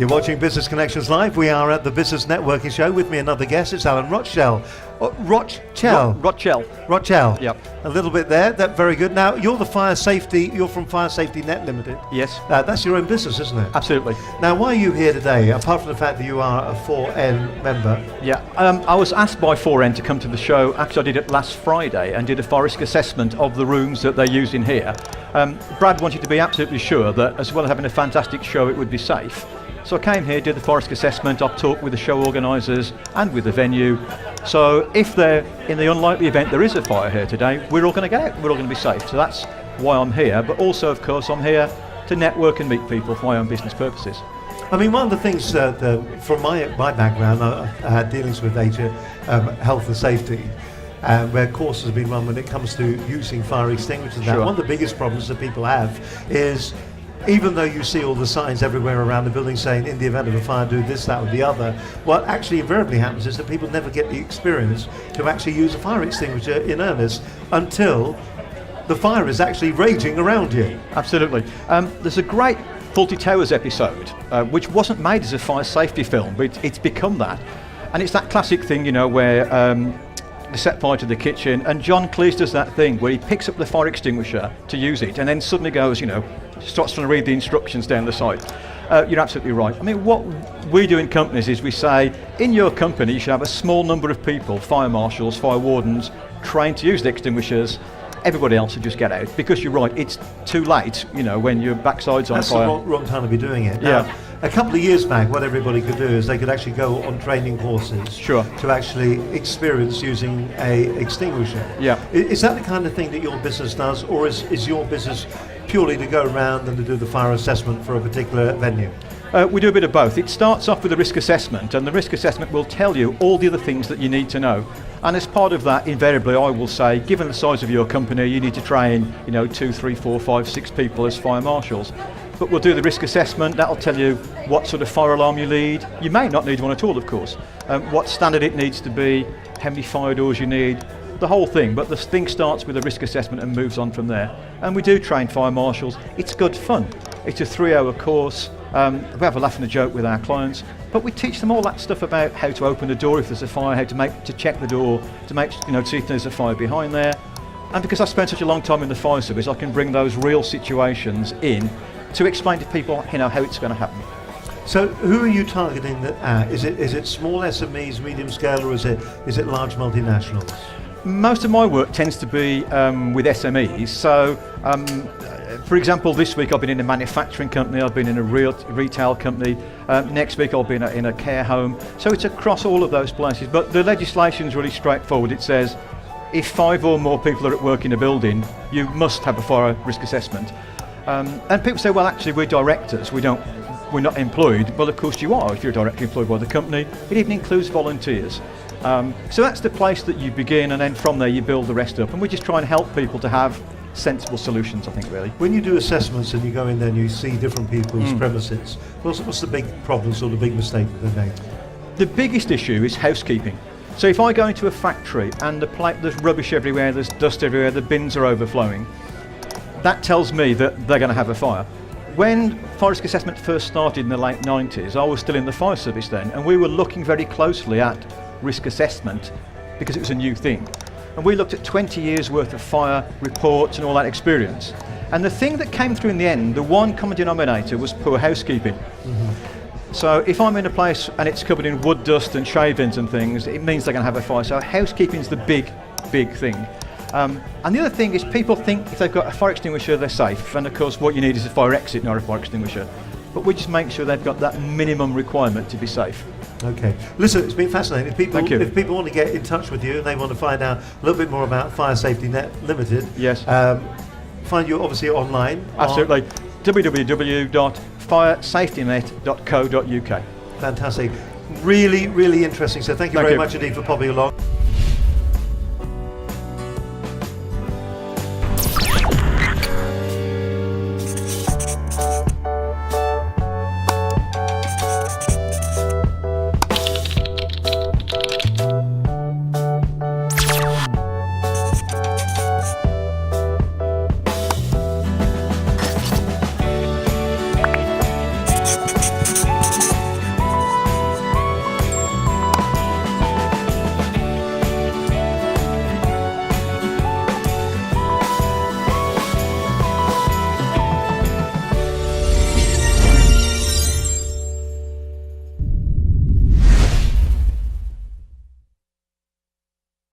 You're watching Business Connections Live. We are at the Business Networking Show. With me, another guest. It's Alan Rochell. Rochell. Yep. A little bit there. That's very good. Now, you're the fire safety. You're from FireSafetyNet Limited. Yes. That's your own business, isn't it? Absolutely. Now, why are you here today? Apart from the fact that you are a 4N member. Yeah. I was asked by 4N to come to the show. Actually, I did it last Friday and did a fire risk assessment of the rooms that they use in here. Brad wanted to be absolutely sure that, as well as having a fantastic show, it would be safe. So I came here, did the fire risk assessment. I've talked with the show organisers and with the venue. So if they're in the unlikely event there is a fire here today, we're all going to get out. We're all going to be safe. So that's why I'm here. But also, of course, I'm here to network and meet people for my own business purposes. I mean, one of the things from my background, I had dealings with health and safety, where courses have been run when it comes to using fire extinguishers. Sure. One of the biggest problems that people have is, even though you see all the signs everywhere around the building saying, in the event of a fire, do this, that, or the other, what actually invariably happens is that people never get the experience to actually use a fire extinguisher in earnest until the fire is actually raging around you. Absolutely. There's a great Fawlty Towers episode, which wasn't made as a fire safety film, but it's become that. And it's that classic thing, you know, where they set fire to the kitchen, and John Cleese does that thing where he picks up the fire extinguisher to use it, and then suddenly goes, you know, starts trying to read the instructions down the side. You're absolutely right. I mean, what we do in companies is we say, in your company, you should have a small number of people, fire marshals, fire wardens, trained to use the extinguishers. Everybody else should just get out, because you're right, it's too late, you know, when your backside's on fire. That's the wrong time to be doing it. Yeah. Now, a couple of years back, what everybody could do is they could actually go on training courses. Sure. To actually experience using a extinguisher. Yeah. Is that the kind of thing that your business does, or is your business purely to go around and to do the fire assessment for a particular venue? We do a bit of both. It starts off with a risk assessment, and the risk assessment will tell you all the other things that you need to know. And as part of that, invariably, I will say, given the size of your company, you need to train, you know, 2, 3, 4, 5, 6 people as fire marshals. But we'll do the risk assessment. That'll tell you what sort of fire alarm you need. You may not need one at all, of course. What standard it needs to be, how many fire doors you need, the whole thing. But the thing starts with a risk assessment and moves on from there. And we do train fire marshals. It's good fun. It's a 3-hour course. We have a laugh and a joke with our clients, but we teach them all that stuff about how to open a door if there's a fire, how to check the door, to see if there's a fire behind there. And because I've spent such a long time in the fire service, I can bring those real situations in to explain to people, you know, how it's going to happen. So, who are you targeting at? Is it small SMEs, medium scale, or is it large multinationals? Most of my work tends to be with SMEs. So, for example, this week I've been in a manufacturing company, I've been in a retail company, next week I'll be in a care home. So it's across all of those places. But the legislation is really straightforward. It says if 5 or more people are at work in a building, you must have a fire risk assessment. And people say, well, actually, we're directors, we're not employed. Well, of course you are if you're directly employed by the company. It even includes volunteers. So that's the place that you begin, and then from there you build the rest up. And we just try and help people to have sensible solutions, I think, really. When you do assessments and you go in there and you see different people's premises, what's the big problems or the big mistake that they make? The biggest issue is housekeeping. So if I go into a factory and there's rubbish everywhere, there's dust everywhere, the bins are overflowing, that tells me that they're going to have a fire. When fire risk assessment first started in the late 90s, I was still in the fire service then, and we were looking very closely at risk assessment because it was a new thing. And we looked at 20 years worth of fire reports and all that experience. And the thing that came through in the end, the one common denominator, was poor housekeeping. So if I'm in a place and it's covered in wood dust and shavings and things, it means they're going to have a fire. So housekeeping is the big thing. And the other thing is, people think if they've got a fire extinguisher, they're safe. And of course, what you need is a fire exit, not a fire extinguisher. But we just make sure they've got that minimum requirement to be safe. Okay. Listen, it's been fascinating. Thank you. If people want to get in touch with you and they want to find out a little bit more about FireSafetyNet Limited, yes, find you obviously online. Absolutely. www.FireSafetyNet.co.uk. Fantastic. Really, really interesting. So thank you very much indeed for popping along.